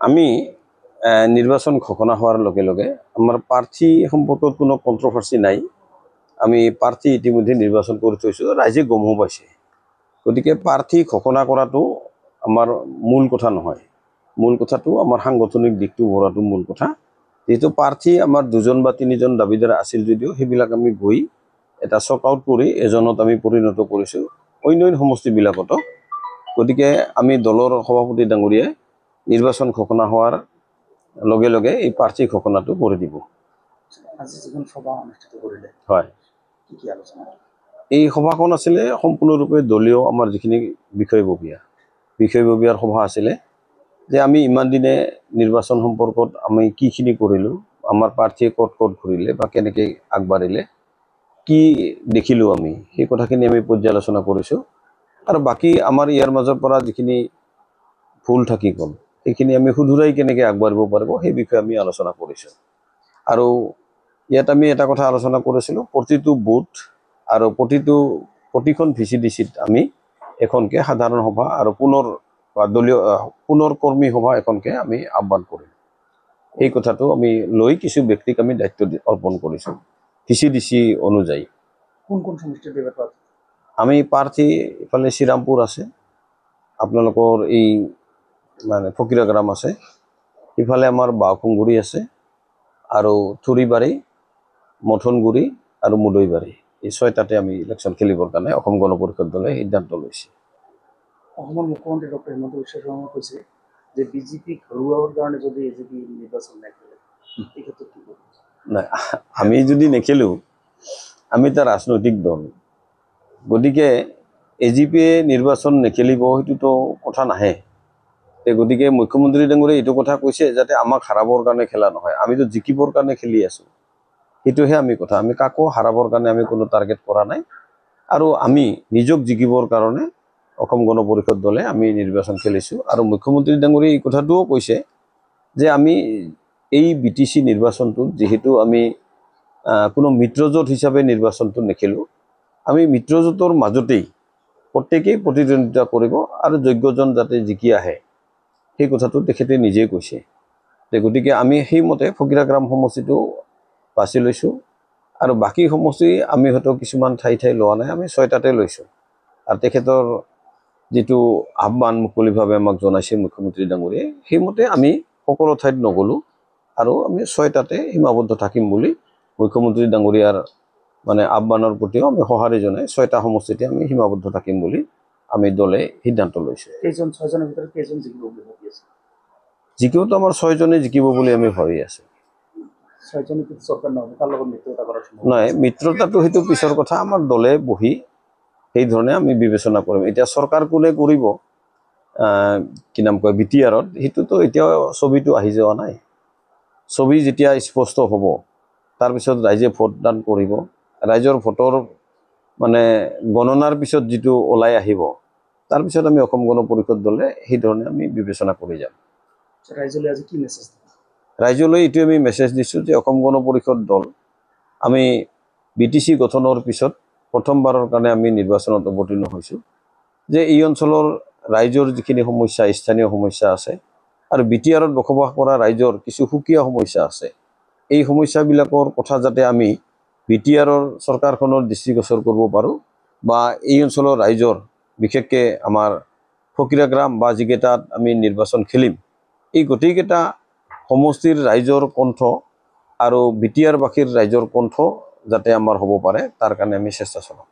আমি নির্বাচন ঘোষণা হওয়ার লগে লগে আমার প্রার্থী সম্পর্কত কোনো কন্ট্রোভার্সি নাই। আমি প্রার্থী ইতিমধ্যে নির্বাচন করে থৈছোঁ, রাইজে গমো পাইছে। গতিকে প্রার্থী ঘোষণা কৰাটো আমাৰ মূল কথা নহয়। মূল কথাটো আমাৰ সাংগঠনিক দিশটো বঢ়াটো মূল কথা। যেহেতু প্রার্থী আমার 2জন বা 3জন দাবিদার আছিল যদিও সেইবিলাক আমি গৈ এটা চক আউট কৰি এজনত আমি পৰিণত কৰিছোঁ অন্য সমষ্টিবিলাকতো। গতিকে আমি দলৰ সভাপতি ডাঙৰীয়াই নিৰ্বাচন ঘোষণা হওয়াৰ লগে লগে এই প্ৰাৰ্থী ঘোষণাটো কৰে দিব। আজি যিখন সভা অনুষ্ঠিত কৰিলে হয়, কি কি আলোচনা? এই সভাখন আছিলে সম্পূৰ্ণৰূপে দলীয় আমাৰ যিখিনি বিষয়ববীয়াৰ সভা আছিলে, যে আমি ইমান দিনে নিৰ্বাচন সম্পৰ্কত আমি কিখিনি কৰিলোঁ, আমাৰ প্ৰাৰ্থীয়ে ক'ত ক'ত ঘূৰিলে বা কেনেকৈ আগবাঢ়িলে, কি দেখিলোঁ আমি সেই কথাখিনি আমি পৰ্যালোচনা কৰিছোঁ। আৰু বাকী আমাৰ ইয়াৰ মাজৰ পৰা যিখিনি ভুল থাকি গ'ল সেইখিনি আমি শুধৰাই কেনেকৈ আগবাঢ়িব পাৰিব সেই বিষয়ে আমি আলোচনা কৰিছোঁ। আৰু ইয়াত আমি এটা কথা আলোচনা কৰিছিলোঁ, প্ৰতিটো বুথ আৰু প্ৰতিখন VCDCত আমি এখনকৈ সাধাৰণ সভা আৰু পুনৰ কৰ্মী সভা এখনকৈ আমি আহ্বান কৰিম। এই কথাটো আমি লৈ কিছু ব্যক্তিক আমি দায়িত্ব অৰ্পণ কৰিছোঁ VCDC অনুযায়ী। কোন কোন সমষ্টিৰ ব্যৱহাৰ? আমি প্ৰাৰ্থী ইফালে শ্ৰীৰামপুৰ আছে, আপোনালোকৰ এই মানে ফকিৰাগ্ৰাম আছে, ইফালে আমাৰ বাওকুংগুৰি আছে, আৰু থুৰিবাৰী, মথনগুৰি আৰু মুদৈবাৰী, এই 6টাতে আমি ইলেকশ্যন খেলিবৰ কাৰণে অসম গণ পৰিষদ দলে সিদ্ধান্ত লৈছে। অসমৰ মুখ্যমন্ত্ৰী ডক্টৰ হিমন্ত বিশ্ব শৰ্মাই কৈছে যে বিজেপিক হৰুৱাবৰ কাৰণে যদি AJP নিৰ্বাচন নেখেলে এই ক্ষেত্ৰত কি কৰিব? নাই, আমি যদি নেখেলোঁ, আমি এটা ৰাজনৈতিক দল, গতিকে AJPয়ে নিৰ্বাচন নেখেলিব সেইটোতো কথা নাহে। গতিকে মুখ্যমন্ত্ৰী ডাঙৰীয়াই এইটো কথা কৈছে যাতে আমাক হাৰাবৰ কাৰণে খেলা নহয়, আমিতো জিকিবৰ কাৰণে খেলি আছোঁ, সেইটোহে আমি কথা। আমি কাকো হাৰাবৰ কাৰণে আমি কোনো টাৰ্গেট কৰা নাই, আৰু আমি নিজক জিকিবৰ কাৰণে অসম গণ পৰিষদ দলে আমি নিৰ্বাচন খেলিছোঁ। আৰু মুখ্যমন্ত্ৰী ডাঙৰীয়াই এই কথাটোও কৈছে যে আমি এই BTC নিৰ্বাচনটোত যিহেতু আমি কোনো মিত্ৰজোঁট হিচাপে নিৰ্বাচনটো নেখেলোঁ, আমি মিত্ৰজোঁটৰ মাজতেই প্ৰত্যেকেই প্ৰতিদ্বন্দ্বিতা কৰিব আৰু যোগ্যজন যাতে জিকি আহে সেই কথাটো তেখেতে নিজেই কৈছে। গতিকে আমি সেইমতে ফকিৰাগ্ৰাম সমষ্টিটো বাছি লৈছোঁ, আৰু বাকী সমষ্টি আমি হয়তো কিছুমান ঠাই লোৱা নাই, আমি 6টাতে লৈছোঁ। আৰু তেখেতৰ যিটো আহ্বান মুকলিভাৱে আমাক জনাইছে মুখ্যমন্ত্ৰী ডাঙৰীয়াই, সেইমতে আমি সকলো ঠাইত নগ'লোঁ, আৰু আমি 6টাতে সীমাবদ্ধ থাকিম বুলি মুখ্যমন্ত্ৰী ডাঙৰীয়াৰ মানে আহ্বানৰ প্ৰতিও আমি সঁহাৰি জনাই 6টা সমষ্টিতে আমি সীমাবদ্ধ থাকিম বুলি আমি দলে সিদ্ধান্ত লৈছোঁ। 6জনৰ ভিতৰত কেইজন জিকিব বুলি ভাবি আছে? জিকিবতো আমাৰ 6জনে জিকিব বুলি আমি ভাবি আছোঁ। 6জনে কিন্তু চৰকাৰ নহয়, তাৰ লগত মিত্ৰতা কৰাৰ নাই, মিত্ৰতাটো সেইটো পিছৰ কথা, আমাৰ দলে বহি সেই ধৰণে আমি বিবেচনা কৰিম। এতিয়া চৰকাৰ কোনে কৰিব কি নাম কয় BTRত, সেইটোতো এতিয়াও ছবিটো আহি যোৱা নাই। ছবি যেতিয়া স্পষ্ট হ'ব তাৰপিছত ৰাইজে ভোটদান কৰিব, ৰাইজৰ ভোটৰ মানে গণনাৰ পিছত যিটো ওলাই আহিব তাৰপিছত আমি অসম গণ পৰিষদ দলে সেই ধৰণে আমি বিবেচনা কৰি যাম। ৰাইজলৈ আজি কি মেছেজ? ৰাইজলৈ এইটোৱে আমি মেছেজ দিছোঁ যে অসম গণ পৰিষদ দল আমি BTC গঠনৰ পিছত প্ৰথমবাৰৰ কাৰণে আমি নিৰ্বাচনত অৱতীৰ্ণ হৈছোঁ, যে এই অঞ্চলৰ ৰাইজৰ যিখিনি সমস্যা, স্থানীয় সমস্যা আছে, আৰু BTRত বসবাস কৰা ৰাইজৰ কিছু সুকীয়া সমস্যা আছে, এই সমস্যাবিলাকৰ কথা যাতে আমি BTRৰ চৰকাৰখনৰ দৃষ্টিগোচৰ কৰিব পাৰোঁ, বা এই অঞ্চলৰ ৰাইজৰ বিশেষকৈ আমাৰ ফকিৰাগ্ৰাম বা যিকেইটাত আমি নিৰ্বাচন খেলিম এই গোটেইকেইটা সমষ্টিৰ ৰাইজৰ কণ্ঠ আৰু BTRবাসীৰ ৰাইজৰ কণ্ঠ যাতে আমাৰ হ'ব পাৰে তাৰ কাৰণে আমি চেষ্টা চলাম।